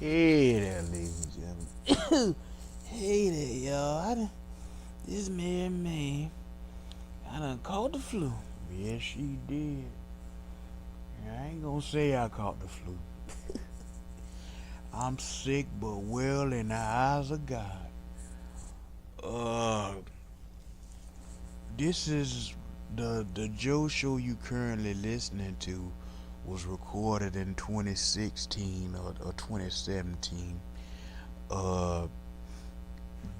Hey there, ladies and gentlemen. Hey there, y'all. This man, I done caught the flu. Yes, she did. I ain't gonna say I caught the flu. I'm sick but well in the eyes of God. Uh, this is the Joe show you currently listening to was recorded in 2016 or 2017. Uh,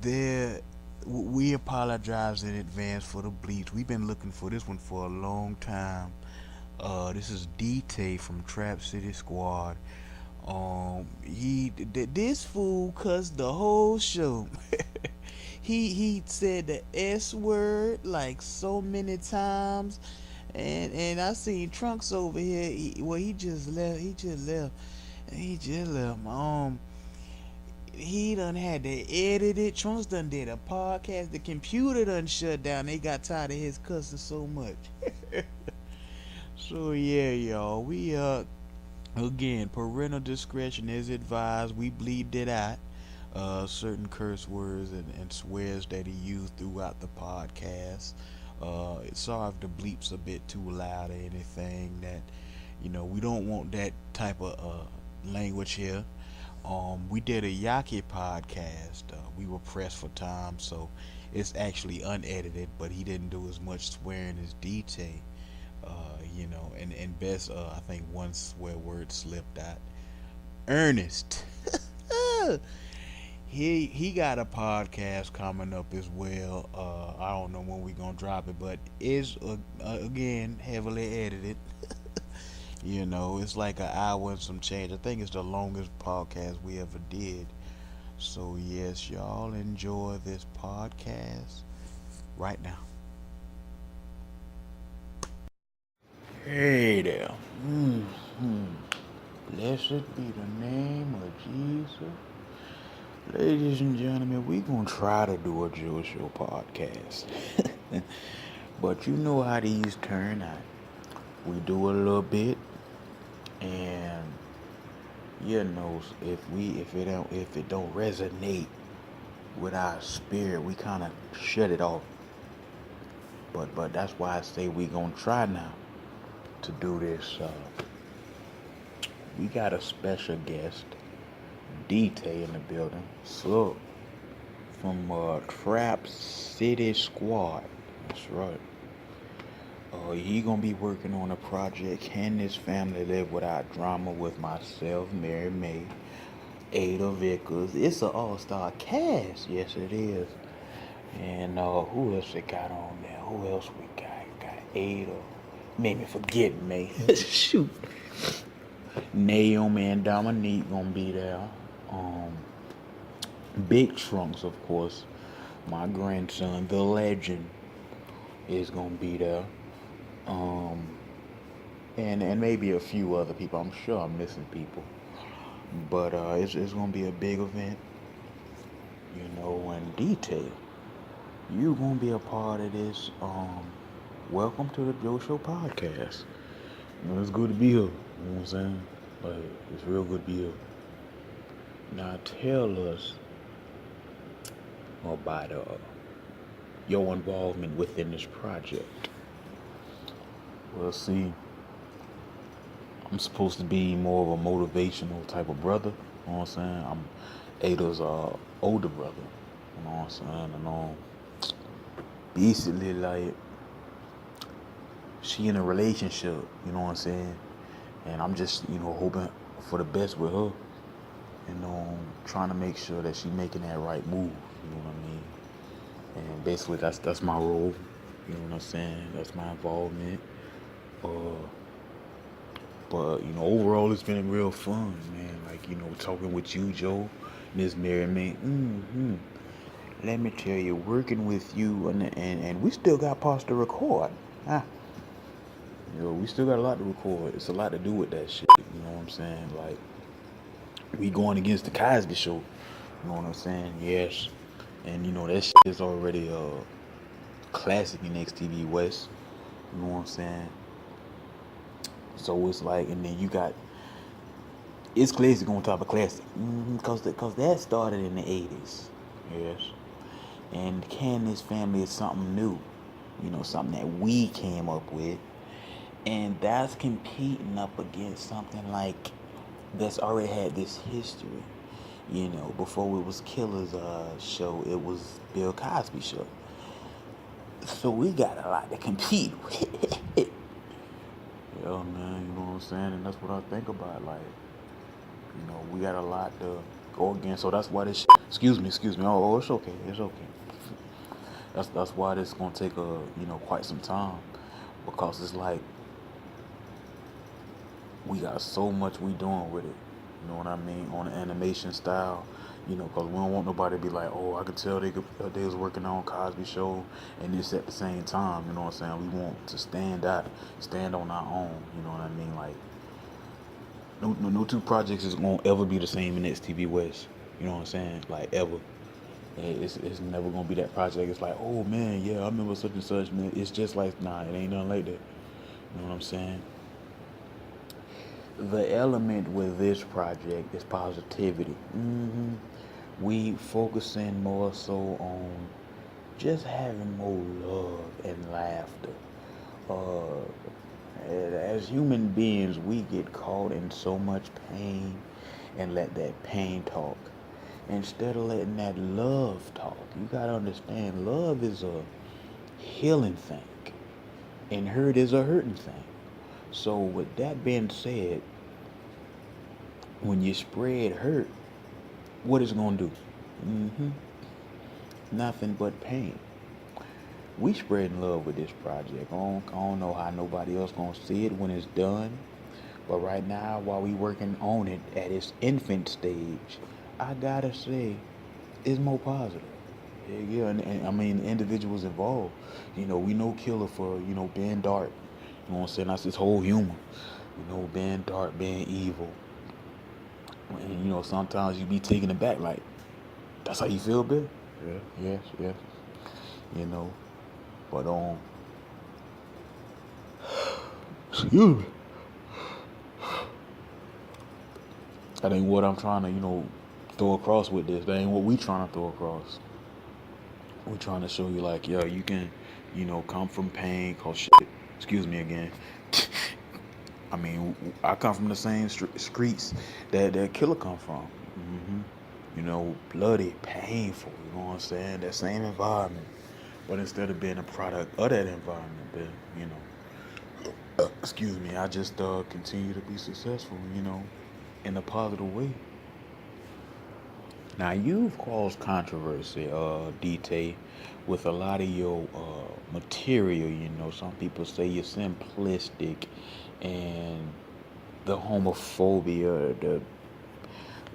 there we apologize in advance for the bleeps. We've been looking for this one for a long time. This is DT from Trap City Squad. This fool cussed the whole show. He said the S word like so many times, and I seen Trunks over here. He just left. He just left. He done had to edit it. Trunks done did a podcast. The computer done shut down. They got tired of his cussing so much. So yeah, y'all. We again, parental discretion is advised. We bleeped it out. Certain curse words and swears that he used throughout the podcast. Sorry if the bleeps a bit too loud or anything. That we don't want that type of language here. We did a Yaki podcast. We were pressed for time, so it's actually unedited. But he didn't do as much swearing as DT. And best, I think one swear word slipped out. Ernest. He got a podcast coming up as well. I don't know when we gonna drop it, but it's again heavily edited. It's like an hour and some change. I think it's the longest podcast we ever did. So yes, y'all enjoy this podcast right now. Hey there. hmm Blessed be the name of Jesus. Ladies and gentlemen, we gonna try to do a Jewish Show podcast. But you know how these turn out. We do a little bit, and if it don't resonate with our spirit, we kind of shut it off. But that's why I say we gonna try now to do this. We got a special guest, DT in the building. So from Trap City Squad. That's right. He gonna be working on a project. Can this family live without drama with myself, Mary May, Ada Vickers? It's an all-star cast. Yes, it is. And who else we got on there? Who else we got? Got Ada. Made me forget me. Shoot. Naomi and Dominique gonna be there. Big Trunks, of course. My grandson, the legend, is gonna be there. Um, and maybe a few other people. I'm sure I'm missing people, but it's gonna be a big event, in detail. You gonna be a part of this. Welcome to the Joe Show podcast. It's good to be here. You know what I'm saying? Like, it's real good to be here. Now tell us about your involvement within this project. Well, see, I'm supposed to be more of a motivational type of brother. You know what I'm saying? I'm Ada's older brother. You know what I'm saying? And basically, like, she in a relationship. You know what I'm saying? And I'm just, hoping for the best with her. Trying to make sure that she making that right move. You know what I mean? And basically, that's my role. You know what I'm saying? That's my involvement. Uh, But overall, it's been real fun, man. Like, talking with you, Joe, Miss Mary, man. Let me tell you, working with you, and we still got parts to record. Huh? We still got a lot to record. It's a lot to do with that shit. You know what I'm saying? Like, we going against the Cosby Show. You know what I'm saying? Yes. And that shit is already a classic in XTV West. You know what I'm saying? So it's like, and then you got It's classic on top of classic. Cause that started in the 80s. Yes. And Candace Family is something new. Something that we came up with. And that's competing up against something like that's already had this history. Before it was Killer's show, it was Bill Cosby show. So we got a lot to compete with. Yeah, man, you know what I'm saying? And that's what I think about. Like, we got a lot to go against. So that's why this. Excuse me. Oh, it's okay. It's okay. That's why this gonna take quite some time, because it's like we got so much we doing with it. You know what I mean? On the animation style. Because we don't want nobody to be like, oh, I could tell they was working on Cosby Show and this at the same time. You know what I'm saying? We want to stand out, stand on our own. You know what I mean? Like, no two projects is gonna ever be the same in TV West. You know what I'm saying? Like, ever. It's never gonna be that project. It's like, oh man, yeah, I remember such and such, man. It's just like, nah, it ain't nothing like that. You know what I'm saying? The element with this project is positivity. We focusing more so on just having more love and laughter. As human beings, we get caught in so much pain and let that pain talk. Instead of letting that love talk, you gotta understand love is a healing thing and hurt is a hurting thing. So, with that being said, when you spread hurt, what is it gonna do? hmm Nothing but pain. We spreading love with this project. I don't know how nobody else gonna see it when it's done. But right now, while we working on it at its infant stage, I gotta say, it's more positive. Yeah, and I mean, individuals involved. We know Killer for, being dark. You know what I'm saying? That's his whole humor. Being dark, being evil. And, sometimes you be taken aback, like, that's how you feel, Bill? Yeah, yes. You know, but, excuse me. That ain't what I'm trying to, throw across with this. That ain't what we trying to throw across. We trying to show you, like, yo, you can, come from pain, cause shit. Excuse me again. I mean, I come from the same streets that Killer come from. Bloody, painful. You know what I'm saying? That same environment, but instead of being a product of that environment, but excuse me, I just continue to be successful. In a positive way. Now you've caused controversy, DT, with a lot of your material. Some people say you're simplistic, and the homophobia, the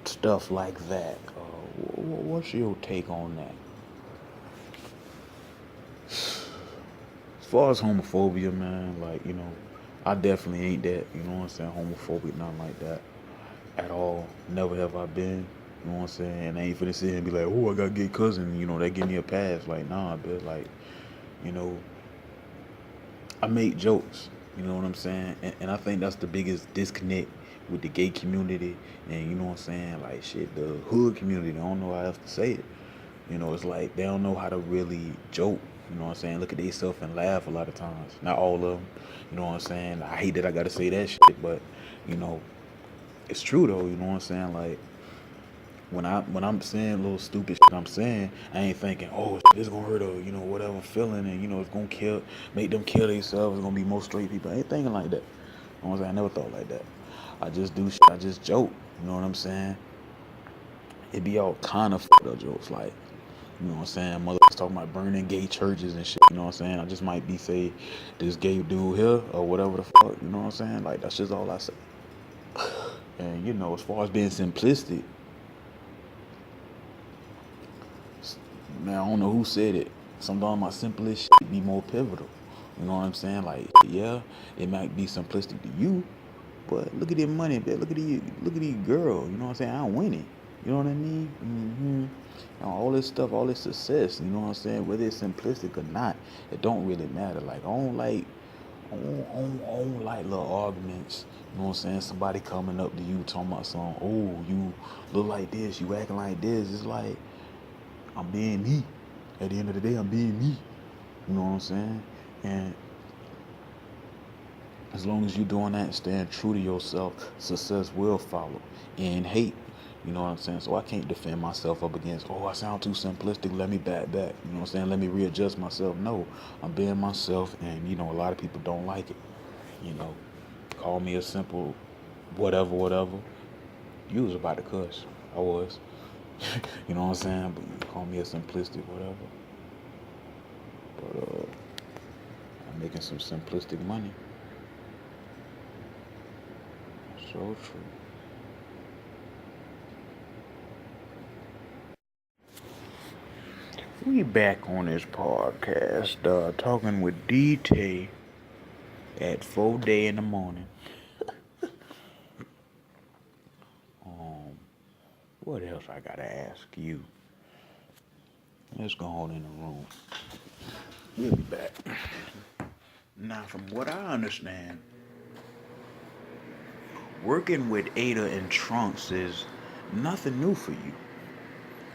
stuff like that. What's your take on that? As far as homophobia, man, like, I definitely ain't that. You know what I'm saying? Homophobic, nothing like that at all. Never have I been. You know what I'm saying? And I ain't finna sit here and be like, oh, I got a gay cousin. That give me a pass. Like, nah, bitch. Like, you know, I make jokes. You know what I'm saying? And I think that's the biggest disconnect with the gay community. And you know what I'm saying? Like, shit, the hood community. They don't know how else to say it. It's like they don't know how to really joke. You know what I'm saying? Look at themselves and laugh a lot of times. Not all of them. You know what I'm saying? I hate that I gotta say that shit, but you know, it's true though. You know what I'm saying? Like when I'm saying little stupid shit I'm saying, I ain't thinking, oh, shit, this gonna hurt or whatever feeling, and it's gonna make them kill themselves. It's gonna be more straight people. I ain't thinking like that. You know what I'm saying? I never thought like that. I just do shit. I just joke. You know what I'm saying? It be all kind of fucked up jokes, like, you know what I'm saying? Motherfuckers talking about burning gay churches and shit. You know what I'm saying? I just might be say this gay dude here or whatever the fuck. You know what I'm saying? Like, that's just all I say. And as far as being simplistic, man, I don't know who said it. Sometimes my simplest shit be more pivotal. You know what I'm saying? Like, yeah, it might be simplistic to you, but look at this money, man. Look at these girls. You know what I'm saying? I'm winning. You know what I mean? All this stuff, all this success. You know what I'm saying? Whether it's simplistic or not, it don't really matter. Like, I don't like on like little arguments. You know what I'm saying? Somebody coming up to you talking about something. Oh, you look like this. You acting like this. It's like I'm being me. At the end of the day, I'm being me. You know what I'm saying? And as long as you're doing that, staying true to yourself, success will follow. And hate, you know what I'm saying? So I can't defend myself up against, oh, I sound too simplistic, let me back. You know what I'm saying? Let me readjust myself. No, I'm being myself, and, a lot of people don't like it. You know, call me a simple whatever. You was about to cuss. I was. You know what I'm saying? But you call me a simplistic whatever. But I'm making some simplistic money. So true. We back on this podcast, talking with DT at 4 day in the morning. What else I gotta ask you? Let's go on in the room. We'll be back. Now, from what I understand, working with Ada and Trunks is nothing new for you.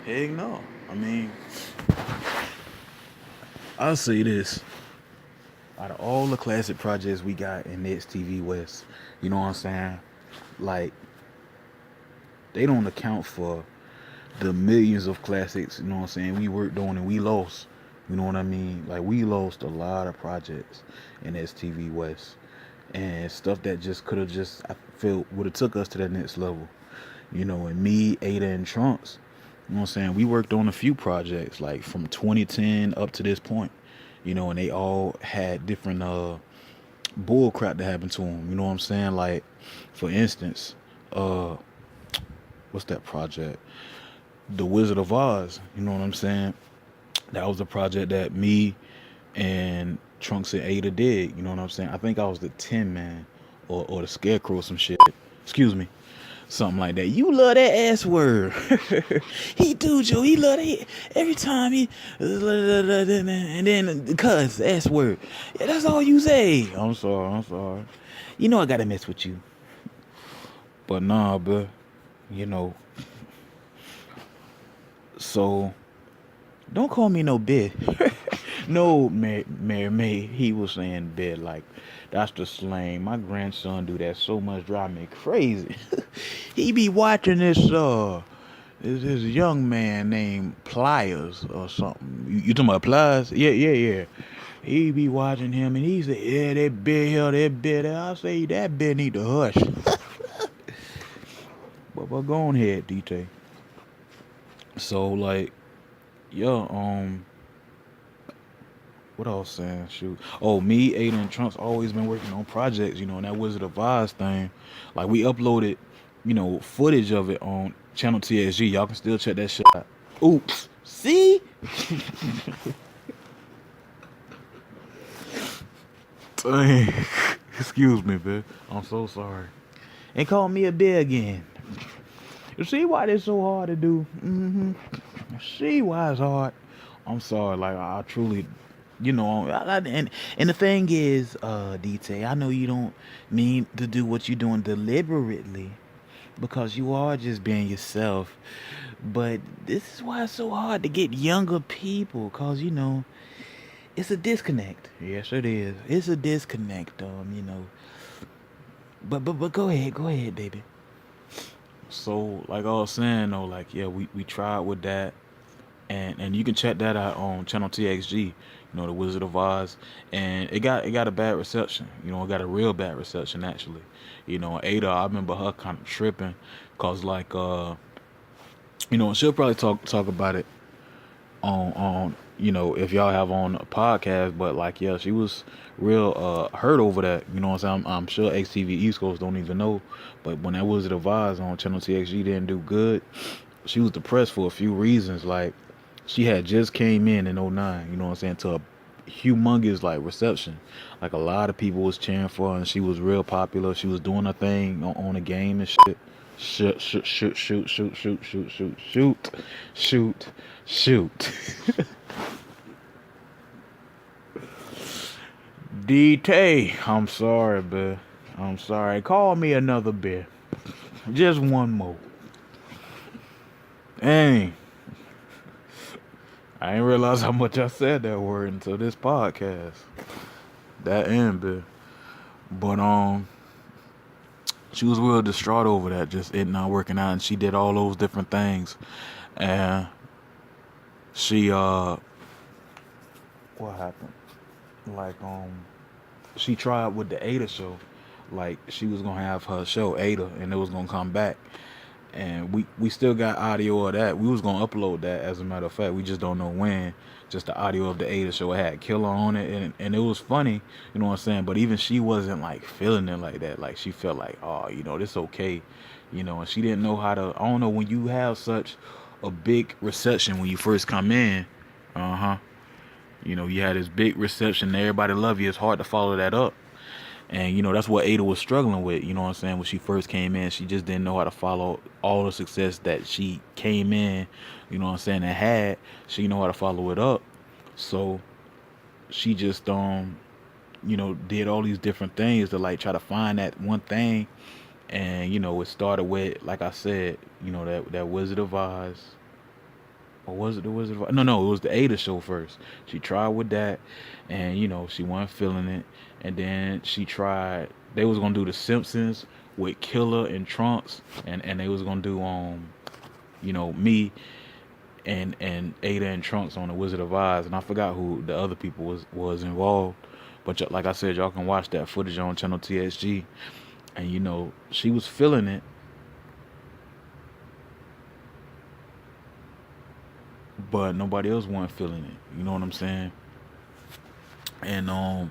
Heck no. I mean, I'll say this. Out of all the classic projects we got in Next TV West, you know what I'm saying? Like, they don't account for the millions of classics, you know what I'm saying, we worked on and we lost. You know what I mean? Like, we lost a lot of projects in STV West. And stuff that just could have just, I feel, would have took us to that next level. And me, Ada, and Trunks, you know what I'm saying, we worked on a few projects, like, from 2010 up to this point. And they all had different bull crap that happened to them. You know what I'm saying? Like, for instance, what's that project? The Wizard of Oz. You know what I'm saying? That was a project that me and Trunks and Ada did. You know what I'm saying? I think I was the Tin Man or the Scarecrow or some shit. Excuse me. Something like that. You love that S word. He do, Joe. He love that. Every time he and then cuss S word. Yeah, that's all you say. I'm sorry. I gotta mess with you. But nah, bruh. You know. So don't call me no bitch. No, Mary, he was saying bed like that's the slang. My grandson do that so much, drive me crazy. He be watching this young man named Pliers or something. You talking about Pliers? Yeah. He be watching him and he say, yeah, that bed here, that bed there. I say that bed need to hush. but go on ahead, DT. So like, yeah, what I was saying, shoot. Oh, me, Ada, and Trunks always been working on projects, and that Wizard of Oz thing. Like, we uploaded, footage of it on Channel TSG. Y'all can still check that shit out. Oops. See? Dang. Excuse me, man. I'm so sorry. And call me a bear again. You see why this so hard to do? See why it's hard? I'm sorry. Like, I truly... and the thing is, DT, I know you don't mean to do what you're doing deliberately because you are just being yourself. But this is why it's so hard to get younger people because, it's a disconnect. Yes, it is. It's a disconnect, But go ahead, baby. So, like I was saying, though, like, yeah, we tried with that. And you can check that out on Channel TXG, the Wizard of Oz, and it got a bad reception. It got a real bad reception actually. Ada, I remember her kind of tripping, cause like she'll probably talk about it on if y'all have on a podcast, but like yeah, she was real hurt over that. You know what I'm saying? I'm sure XTV East Coast don't even know, but when that Wizard of Oz on Channel TXG didn't do good, she was depressed for a few reasons. Like, she had just came in 09, you know what I'm saying, to a humongous like reception. Like, a lot of people was cheering for her and she was real popular. She was doing her thing on the game and shit. Shoot. DT, I'm sorry, but I'm sorry. Call me another bit. Just one more. Dang. I didn't realize how much I said that word until this podcast. That end bit. But she was real distraught over that, just it not working out, and she did all those different things. And she what happened? Like she tried with the Ada show. Like she was gonna have her show Ada, and it was gonna come back. And we still got audio of that. We was gonna upload that, as a matter of fact. We just don't know when. Just the audio of the Ada show, it had Killer on it, and it was funny, you know what I'm saying. But even she wasn't like feeling it like that. Like she felt like, oh, this okay, and she didn't know how to. I don't know, when you have such a big reception when you first come in, you had this big reception, and everybody love you. It's hard to follow that up. And that's what Ada was struggling with, you know what I'm saying? When she first came in, she just didn't know how to follow all the success that she came in, you know what I'm saying, and had. She didn't know how to follow it up. So she just did all these different things to like try to find that one thing. And it started with, like I said, that Wizard of Oz. Or was it the Wizard of Oz? No, it was the Ada show first. She tried with that, and she wasn't feeling it. And then she tried. They was gonna do the Simpsons with Killer and Trunks, and they was gonna do me and Ada and Trunks on the Wizard of Oz, and I forgot who the other people was involved. But like I said, y'all can watch that footage on channel TSG, and she was feeling it. But nobody else wasn't feeling it. You know what I'm saying? And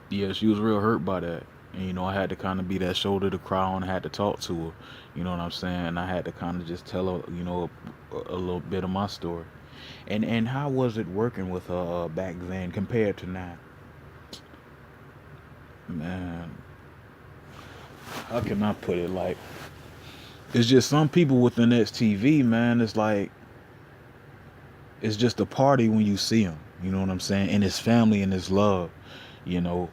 yeah, she was real hurt by that. And I had to kind of be that shoulder to cry on. I had to talk to her. You know what I'm saying? And I had to kind of just tell her, a little bit of my story. And how was it working with her back then compared to now? Man, how can I put it? Like, it's just some people within XTV, man. It's like, it's just a party when you see him. You know what I'm saying? And his family and his love, you know.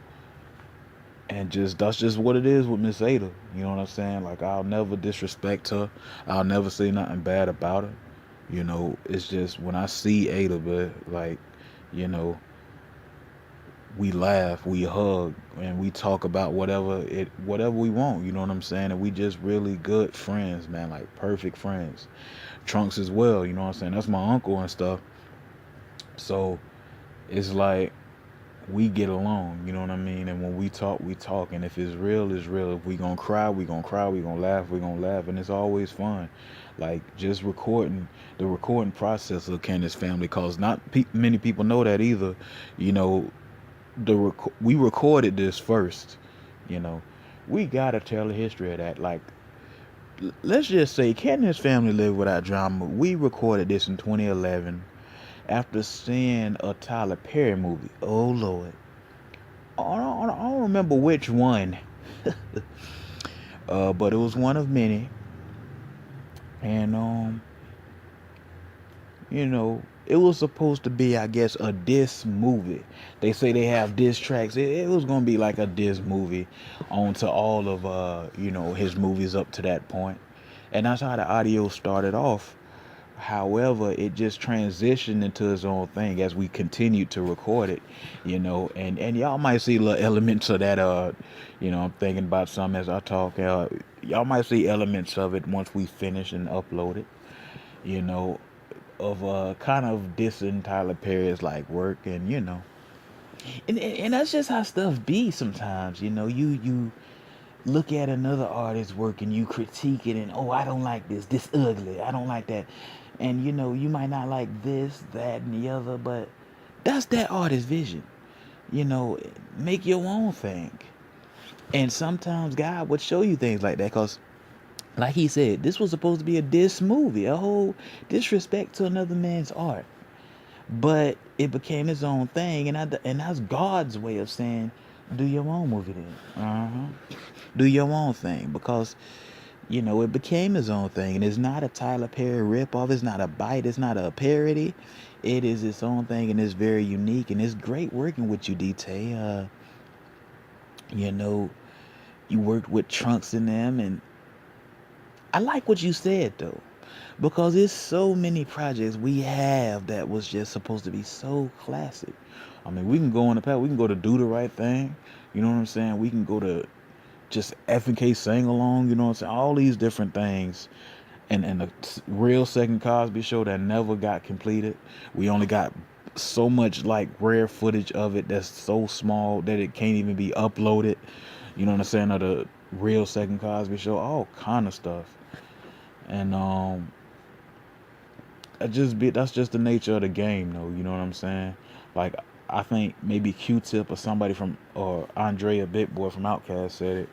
And that's just what it is with Miss Ada. You know what I'm saying? Like, I'll never disrespect her. I'll never say nothing bad about her. It's just when I see Ada, but like, you know, we laugh, we hug, and we talk about whatever we want. You know what I'm saying? And we just really good friends, man. Like perfect friends. Trunks as well. You know what I'm saying? That's my uncle and stuff. So it's like we get along, you know what I mean? And when we talk, we talk. And if it's real, it's real. If we gonna cry, we gonna cry. We gonna laugh, we gonna laugh. And it's always fun. Like just the recording process of Candace Family, cause not many people know that either. You know, we recorded this first. You know, we gotta tell the history of that. Like, let's just say Candace Family Live Without Drama. We recorded this in 2011 after seeing a Tyler Perry movie. Oh Lord, I don't remember which one, but it was one of many. And it was supposed to be, I guess, a diss movie. They say they have diss tracks. It was gonna be like a diss movie onto all of his movies up to that point, and that's how the audio started off. However, it just transitioned into its own thing as we continued to record it, and y'all might see little elements of that. I'm thinking about some as I talk. Y'all might see elements of it once we finish and upload it. You know, of kind of dissing Tyler Perry's like work, and and that's just how stuff be sometimes. You look at another artist's work and you critique it, and oh, I don't like this ugly, I don't like that. And you might not like this, that, and the other, but that's that artist's vision. Make your own thing. And sometimes God would show you things like that, because like he said, this was supposed to be a diss movie, a whole disrespect to another man's art. But it became its own thing, and that's God's way of saying, do your own movie then. Do your own thing, because it became his own thing, and it's not a Tyler Perry ripoff. It's not a bite. It's not a parody. It is its own thing, and it's very unique, and it's great working with you, DT. You know, you worked with Trunks in them, and I like what you said though, because there's so many projects we have that was just supposed to be so classic. I mean, we can go in the past. We can go to Do the Right Thing. You know what I'm saying? We can go to just F and K Sing Along. You know what I'm saying? All these different things, and the real Second Cosby Show that never got completed. We only got so much like rare footage of it that's so small that it can't even be uploaded. You know what I'm saying? Of the real Second Cosby Show, all kind of stuff. And that's just the nature of the game, though. You know what I'm saying? Like, I think maybe Q-Tip or somebody from, or Andrea Big Boy from Outkast said it.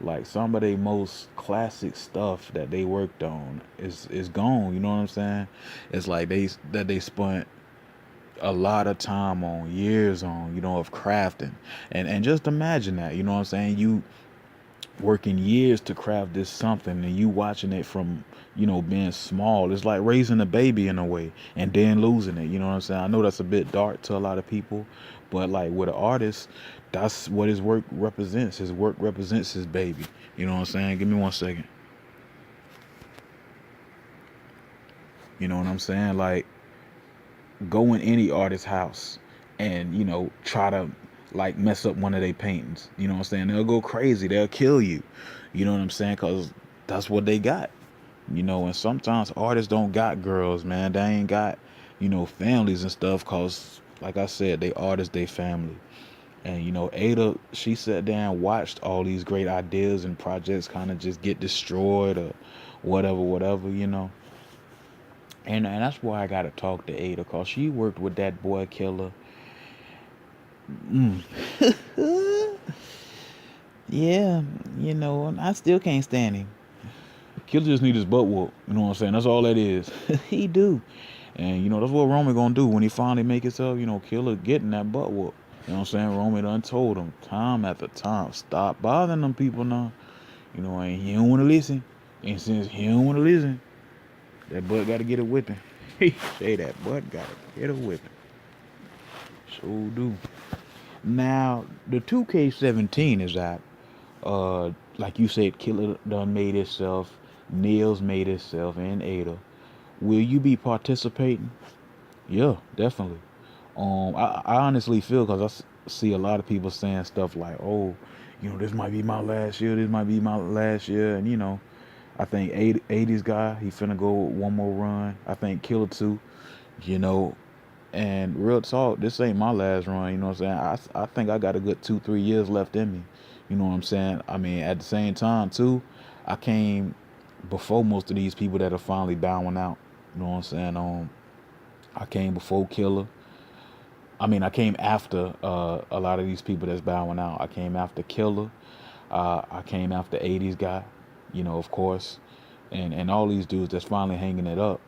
Like, some of their most classic stuff that they worked on is gone. You know what I'm saying? It's like they spent a lot of time on, years on, of crafting, and just imagine that. You know what I'm saying? You working years to craft this something, and you watching it from being small. It's like raising a baby in a way and then losing it. You know what I'm saying? I know that's a bit dark to a lot of people, but like with an artist, that's what his work represents. His work represents his baby. You know what I'm saying? Give me 1 second. You know what I'm saying? Like, go in any artist's house and try to like mess up one of their paintings. You know what I'm saying? They'll go crazy. They'll kill you. You know what I'm saying? Because that's what they got. And sometimes artists don't got girls, man. They ain't got families and stuff. Cause like I said, they artists, they family. And Ada, she sat down, watched all these great ideas and projects kind of just get destroyed or whatever. And that's why I gotta talk to Ada, cause she worked with that boy Killer. Mm. Yeah, I still can't stand him. Killer just need his butt whooped. You know what I'm saying? That's all that is. He do. And that's what Roman gonna do when he finally make himself, Killer getting that butt whoop. You know what I'm saying? Roman done told him time after time, stop bothering them people now. And he don't wanna listen. And since he don't wanna listen, that butt gotta get a whipping. He say that butt gotta get a whipping. So do. Now the 2K17 is out. Like you said, Killer done made itself, Nails made itself, and Ada. Will you be participating? Yeah, definitely. I honestly feel, because see a lot of people saying stuff like, "Oh, this might be my last year. This might be my last year," and I think 80's guy, he finna go one more run. I think Killer too. You know, and real talk, this ain't my last run. You know what I'm saying? I think I got a good 2 3 years left in me. You know what I'm saying? I mean, at the same time too, I came before most of these people that are finally bowing out. You know what I'm saying? I came before Killer. I mean, I came after a lot of these people that's bowing out. I came after Killer. I came after 80's guy. Of course, and all these dudes that's finally hanging it up.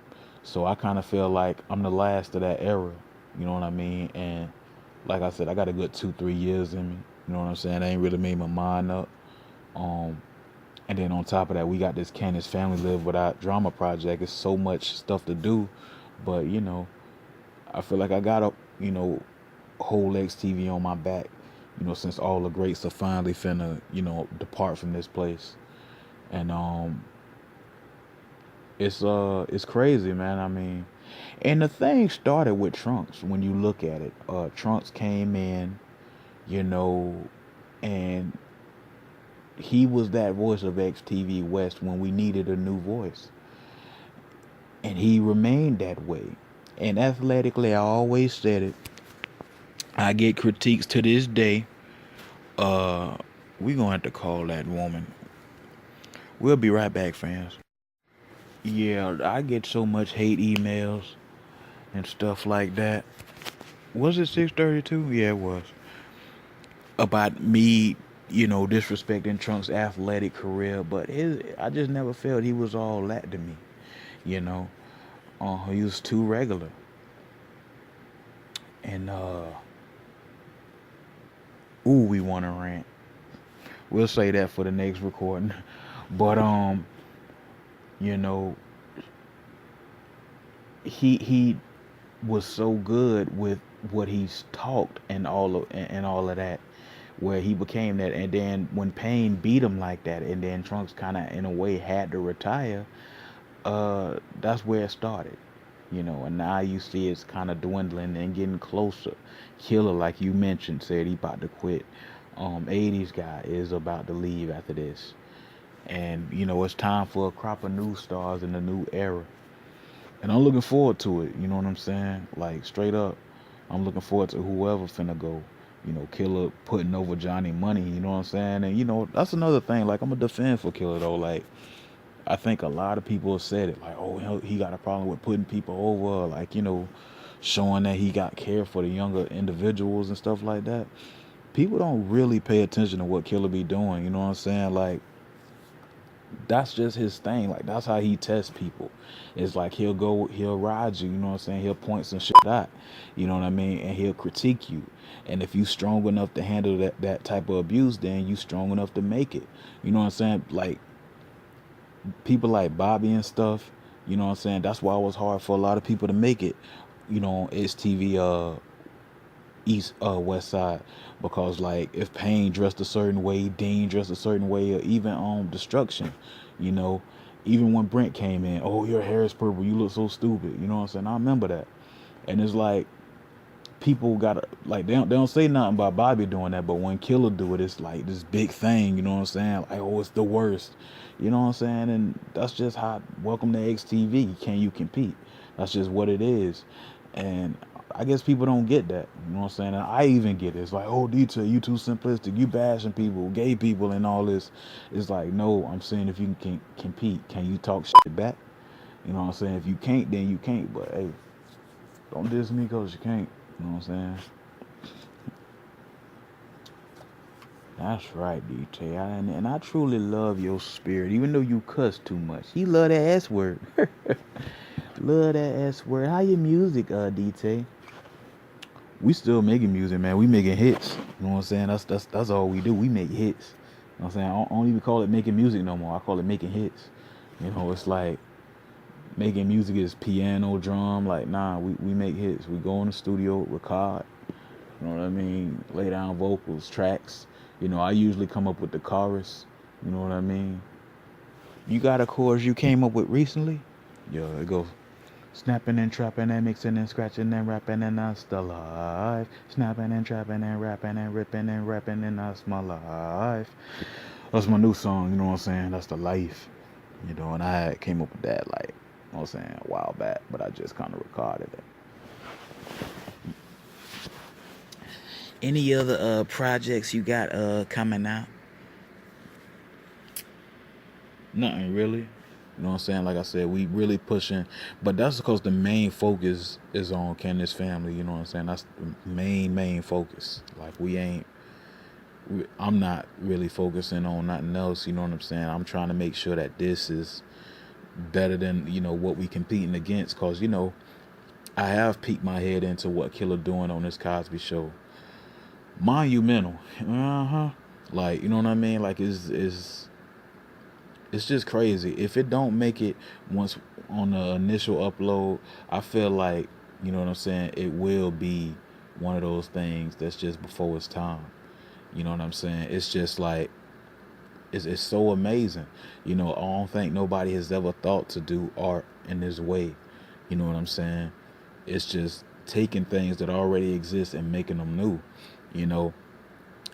So I kind of feel like I'm the last of that era. You know what I mean? And like I said, I got a good 2 3 years in me. You know what I'm saying? I ain't really made my mind up. Um, and then on top of that, we got this Candace Family Live Without Drama project. It's so much stuff to do, but I feel like I got a whole XTV on my back. Since all the greats are finally finna depart from this place, and it's crazy, man. I mean, and the thing started with Trunks. When you look at it, Trunks came in, you know, and he was that voice of XTV West when we needed a new voice, and he remained that way. And athletically, I always said it. I get critiques to this day. Uh, we gonna have to call that woman. We'll be right back, fans. Yeah, I get so much hate emails and stuff like that. Was it 6:32? Yeah, it was. About me, disrespecting Trump's athletic career, but I just never felt he was all that to me. You know, he was too regular, and ooh, we want to rant. We'll say that for the next recording, but you know, he was so good with what he's talked and all of that. where he became that. And then when Pain beat him like that, and then Trunks kind of in a way had to retire, that's where it started. And now you see it's kind of dwindling and getting closer. Killer, like you mentioned, said he about to quit. 80s guy is about to leave after this. And it's time for a crop of new stars in the new era. And I'm looking forward to it. You know what I'm saying? Like straight up, I'm looking forward to whoever finna go. Killer putting over Johnny Money. You know what I'm saying? And that's another thing. Like I'm a defend for Killer though. Like I think a lot of people have said it. Like, oh, he got a problem with putting people over. Like showing that he got care for the younger individuals and stuff like that. People don't really pay attention to what Killer be doing. You know what I'm saying? Like that's just his thing. Like that's how he tests people. It's like he'll ride you, you know what I'm saying? He'll point some shit out. You know what I mean? And he'll critique you. And if you strong enough to handle that type of abuse, then you strong enough to make it. You know what I'm saying? Like people like Bobby and stuff, you know what I'm saying? That's why it was hard for a lot of people to make it, on STV East West Side, because like if Pain dressed a certain way, Dean dressed a certain way, or even Destruction, you know, even when Brent came in, oh, your hair is purple, you look so stupid, you know what I'm saying? I remember that. And it's like people gotta like they don't say nothing about Bobby doing that, but when Killer do it, it's like this big thing, you know what I'm saying? Like, oh, it's the worst. You know what I'm saying? And that's just how welcome to XTV. Can you compete? That's just what it is. And I guess people don't get that. You know what I'm saying? And I even get it. It's like, oh, detail, you too simplistic. You bashing people, gay people, and all this. It's like, no, I'm saying if you can compete, can you talk shit back? You know what I'm saying? If you can't, then you can't. But hey, don't diss me because you can't. You know what I'm saying? That's right, DT. And I truly love your spirit, even though you cuss too much. He love that S word. Love that S word. How your music, DT? We still making music, man. We making hits. You know what I'm saying? That's all we do. We make hits. You know what I'm saying? I don't even call it making music no more. I call it making hits. It's like making music is piano, drum. Like, nah, we make hits. We go in the studio, record. You know what I mean? Lay down vocals, tracks. I usually come up with the chorus. You know what I mean? You got a chorus you came up with recently? Yo, it goes snapping and trapping and mixing and scratching and rapping and that's the life. Snapping and trapping and rapping and ripping and rapping and that's my life. That's my new song, you know what I'm saying? That's the life. And I came up with that like, you know what I'm saying, a while back, but I just kind of recorded it. Any other projects you got coming out? Nothing really. You know what I'm saying? Like I said, we really pushing, but that's because the main focus is on Candace family. You know what I'm saying? That's the main focus. Like I'm not really focusing on nothing else. You know what I'm saying? I'm trying to make sure that this is better than what we competing against. Cause I have peeked my head into what Killer doing on this Cosby Show. Monumental. Like, you know what I mean? Like it's just crazy. If it don't make it once on the initial upload, I feel like, you know what I'm saying, it will be one of those things that's just before its time. You know what I'm saying? It's just like it's so amazing. I don't think nobody has ever thought to do art in this way. You know what I'm saying? It's just taking things that already exist and making them new.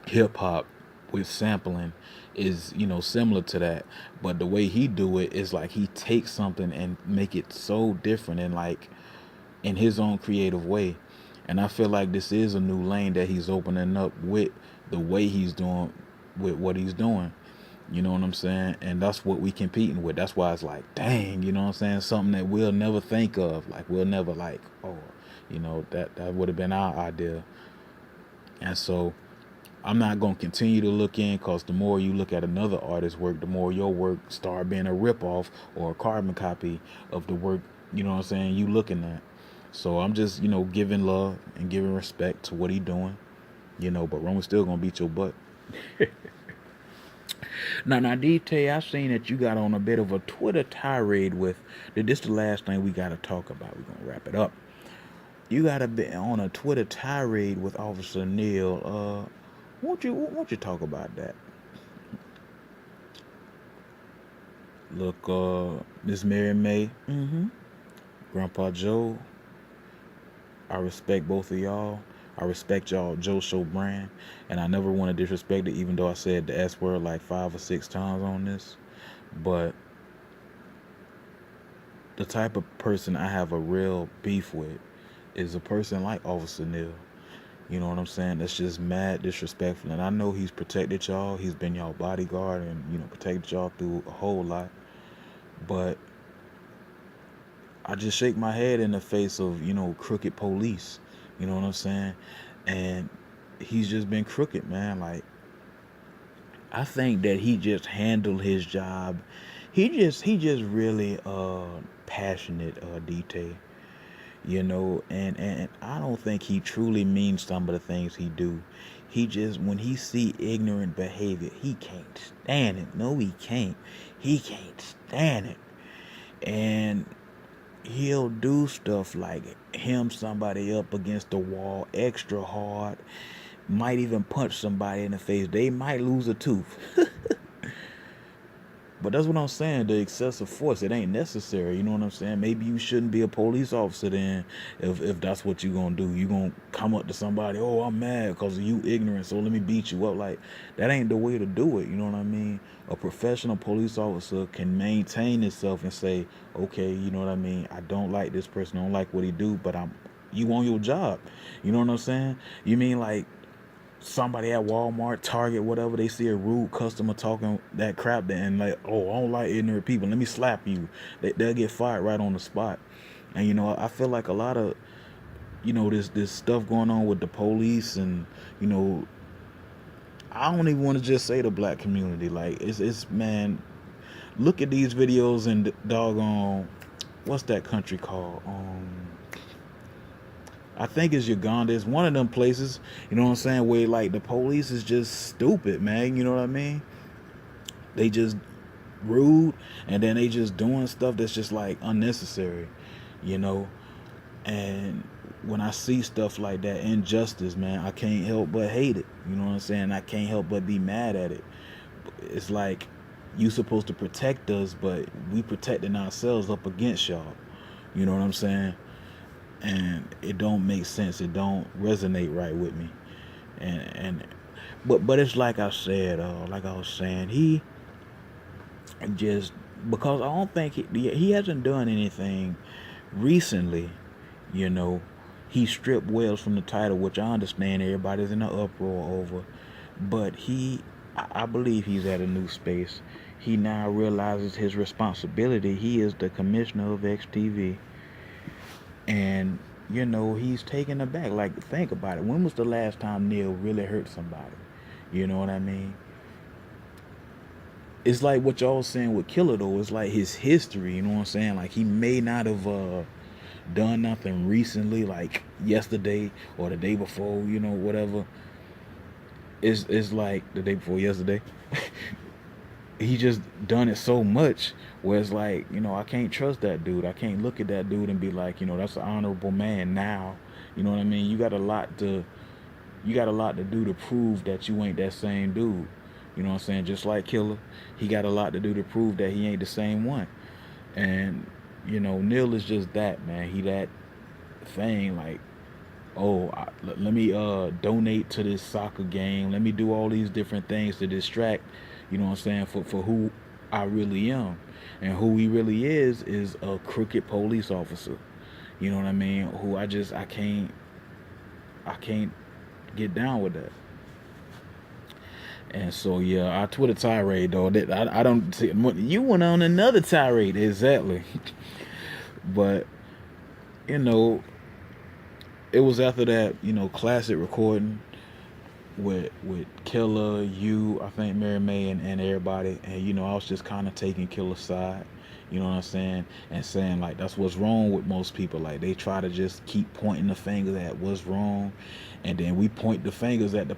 Hip hop with sampling is similar to that, but the way he do it is like he takes something and make it so different and like in his own creative way. And I feel like this is a new lane that he's opening up with the way he's doing with what he's doing. You know what I'm saying? And that's what we competing with. That's why it's like, dang, you know what I'm saying? Something that we'll never think of. Like we'll never like, oh, that would have been our idea. And so I'm not going to continue to look in, because the more you look at another artist's work, the more your work start being a ripoff or a carbon copy of the work, you know what I'm saying, you looking at. So I'm just, giving love and giving respect to what he doing, but Roman's still going to beat your butt. Now, DT, I seen that you got on a bit of a Twitter tirade with, this the last thing we got to talk about. We're going to wrap it up. You got a bit on a Twitter tirade with Officer Neil. Won't you talk about that? Look, Miss Mary May, Grandpa Joe, I respect both of y'all. I respect y'all Joe Show brand, and I never want to disrespect it, even though I said the S word like 5 or 6 times on this. But the type of person I have a real beef with is a person like Officer Neil. You know what I'm saying? That's just mad disrespectful. And I know he's protected y'all. He's been y'all bodyguard and, protected y'all through a whole lot. But I just shake my head in the face of, crooked police. You know what I'm saying? And he's just been crooked, man. Like, I think that he just handled his job. He just really passionate detail, and I don't think he truly means some of the things he do. He just, when he see ignorant behavior, he can't stand it. No, he can't stand it. And he'll do stuff like hem somebody up against the wall extra hard, might even punch somebody in the face. They might lose a tooth. But that's what I'm saying. The excessive force, it ain't necessary. You know what I'm saying? Maybe you shouldn't be a police officer then, if that's what you gonna do. You gonna come up to somebody, oh, I'm mad because of you ignorant, so let me beat you up. Like, that ain't the way to do it. You know what I mean? A professional police officer can maintain himself and say, okay, you know what I mean? I don't like this person. I don't like what he do, but you on your job. You know what I'm saying? You mean like somebody at Walmart, Target, whatever, they see a rude customer talking that crap, and like, oh, I don't like ignorant people. Let me slap you. They'll get fired right on the spot. And I feel like a lot of this stuff going on with the police, and you know, I don't even want to just say the black community. Like, it's man, look at these videos and doggone, what's that country called? I think it's Uganda. It's one of them places, you know what I'm saying, where like the police is just stupid, man. You know what I mean? They just rude, and then they just doing stuff that's just like unnecessary, you know. And when I see stuff like that, injustice, man, I can't help but hate it. You know what I'm saying? I can't help but be mad at it. It's like you supposed to protect us, but we protecting ourselves up against y'all. You know what I'm saying? And it don't make sense. It don't resonate right with me. And but it's like I said, like I was saying, he just, because I don't think he hasn't done anything recently. You know, he stripped Wells from the title, which I understand everybody's in an uproar over. But I believe he's at a new space. He now realizes his responsibility. He is the commissioner of XTV. And, he's taken aback. Like, think about it. When was the last time Neil really hurt somebody? You know what I mean? It's like what y'all was saying with Killer, though. It's like his history, you know what I'm saying? Like, he may not have done nothing recently, like yesterday or the day before, whatever. It's like the day before yesterday. He just done it so much where it's like, I can't trust that dude. I can't look at that dude and be like, that's an honorable man now. You know what I mean? You got a lot to do to prove that you ain't that same dude. You know what I'm saying? Just like Killer, he got a lot to do to prove that he ain't the same one. And Neil is just that, man. He that thing, like, oh, let me donate to this soccer game. Let me do all these different things to distract, you know what I'm saying, for who I really am. And who he really is a crooked police officer. You know what I mean? Who I can't get down with that. And so yeah, our Twitter tirade though, that I don't see, you went on another tirade, exactly. But you know, it was after that, classic recording with Killer, you, I think Mary May, and everybody, and I was just kind of taking Killer's side, you know what I'm saying, and saying like that's what's wrong with most people. Like, they try to just keep pointing the fingers at what's wrong, and then we point the fingers at the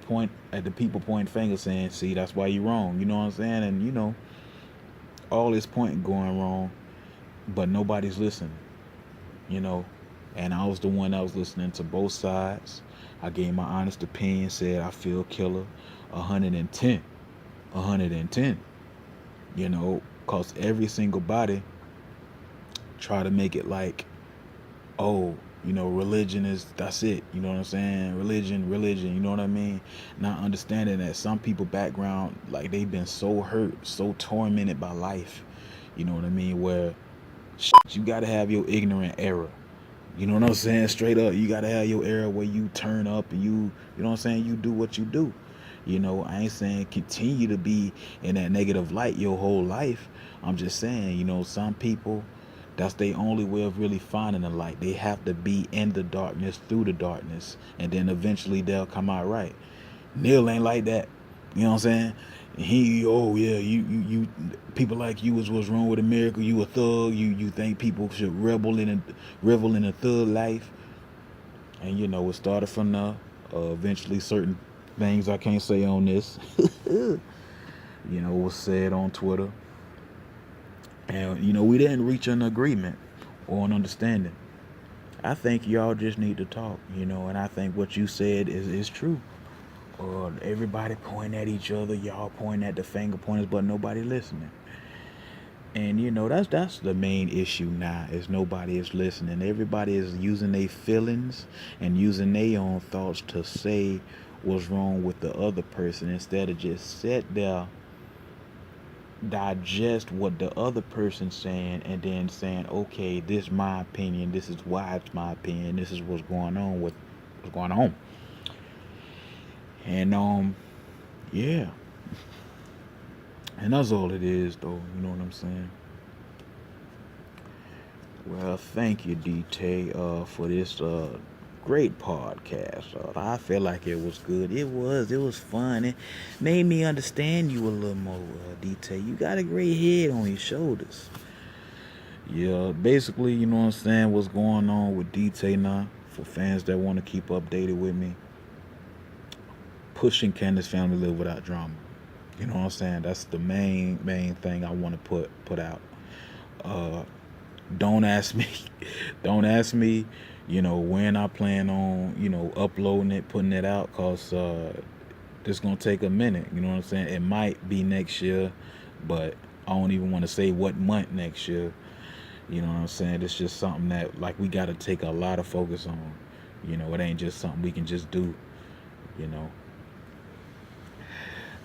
people pointing fingers, saying, see, that's why you're wrong. You know what I'm saying? And all this pointing going wrong, but nobody's listening. You know, And I was the one that was listening to both sides. I gave my honest opinion, said I feel killer 110. 110. You know, cause every single body try to make it like, oh, religion is, that's it. You know what I'm saying? Religion, you know what I mean? Not understanding that some people background, like they've been so hurt, so tormented by life. You know what I mean? Where you gotta have your ignorant era. You know what I'm saying? Straight up, you gotta have your era where you turn up and you know what I'm saying? You do what you do. I ain't saying continue to be in that negative light your whole life. I'm just saying, some people, that's their only way of really finding the light. They have to be in the darkness, through the darkness, and then eventually they'll come out right. Neil ain't like that. You know what I'm saying? He, oh yeah, you people like you is what's wrong with America. You a thug. You think people should revel in a thug life. And it started from there. Eventually, certain things I can't say on this, was said on Twitter, and we didn't reach an agreement or an understanding. I think y'all just need to talk, and I think what you said is true. Everybody pointing at each other, y'all pointing at the finger pointers, but nobody listening. And that's the main issue now, is nobody is listening. Everybody is using their feelings and using their own thoughts to say what's wrong with the other person, instead of just sit there, digest what the other person's saying, and then saying, okay, this is my opinion, this is why it's my opinion, this is what's going on. And yeah. And that's all it is, though. You know what I'm saying? Well, thank you, DT, for this great podcast. I feel like it was good. It was fun. It made me understand you a little more, DT. You got a great head on your shoulders. Yeah, basically, you know what I'm saying, what's going on with DT now, for fans that want to keep updated with me. Pushing Candace Family Live Without Drama. You know what I'm saying? That's the main thing I want to put out. Don't ask me when I plan on uploading it, putting it out, cause it's gonna take a minute. You know what I'm saying? It might be next year, but I don't even want to say what month next year. You know what I'm saying? It's just something that, like, we got to take a lot of focus on. It ain't just something we can just do.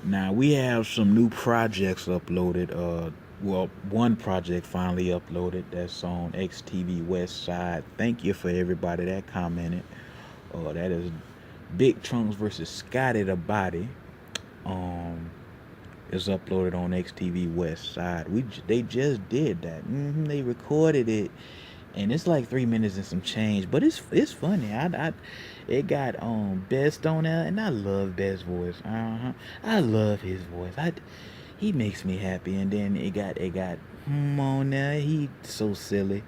Now we have some new projects uploaded. One project finally uploaded, that's on XTV West Side. Thank you for everybody that commented. That is Big Trunks versus Scotty the Body. Is uploaded on XTV West Side. They just did that. They recorded it, and it's like 3 minutes and some change, but it's funny. It got Best on there, and I love Best's voice. I love his voice. He makes me happy. And then it got on there. He so silly.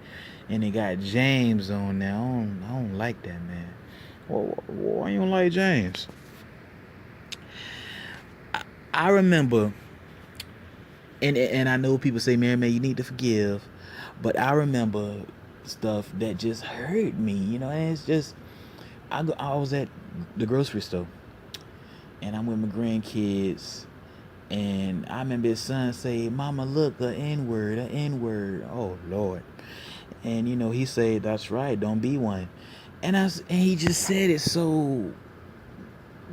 And it got James on there. I don't like that, man. Why you don't like James? I remember, and I know people say, man, you need to forgive, but I remember stuff that just hurt me, and it's just, I was at the grocery store, and I'm with my grandkids, and I remember his son say, "Mama, look, a N-word. Oh, Lord. And, he said, that's right, don't be one. And he just said it so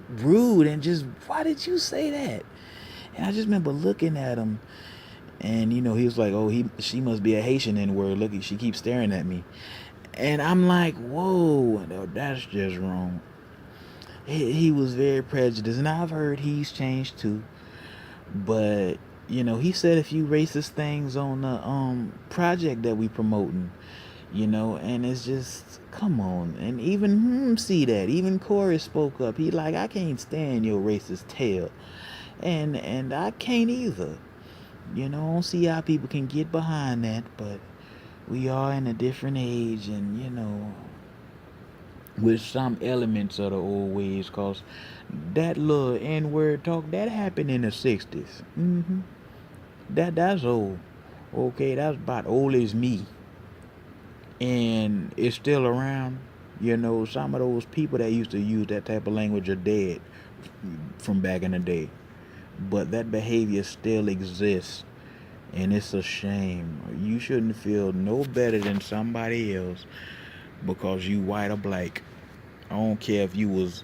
rude, and just, why did you say that? And I just remember looking at him, and, he was like, oh, she must be a Haitian N-word. Look, she keeps staring at me. And I'm like, whoa, that's just wrong. He was very prejudiced, and I've heard he's changed too. But he said a few racist things on the project that we promoting, and it's just, come on. And even see that, even Corey spoke up. He like, I can't stand your racist tale, and I can't either. I don't see how people can get behind that, but we are in a different age, and with some elements of the old ways, cause that little N-word talk that happened in the 60s. That's old. Okay, that's about old as me. and it's still around. You know, some of those people that used to use that type of language are dead from back in the day. But that behavior still exists, and it's a shame. You shouldn't feel no better than somebody else because you white or black. I don't care if you was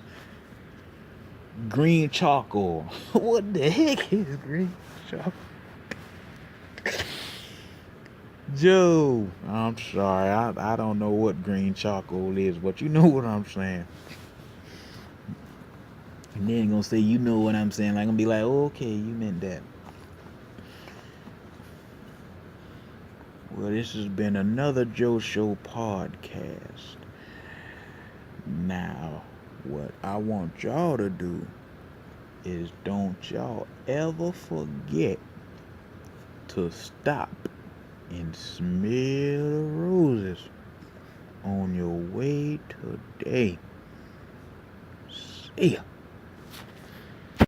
green charcoal. What the heck is green charcoal? Joe, I'm sorry. I don't know what green charcoal is, but you know what I'm saying. And then gonna say you know what I'm saying. Like, I'm gonna be like, oh, okay, you meant that. Well, this has been another Joe Show podcast. Now, what I want y'all to do is don't y'all ever forget to stop and smell the roses on your way today. See ya.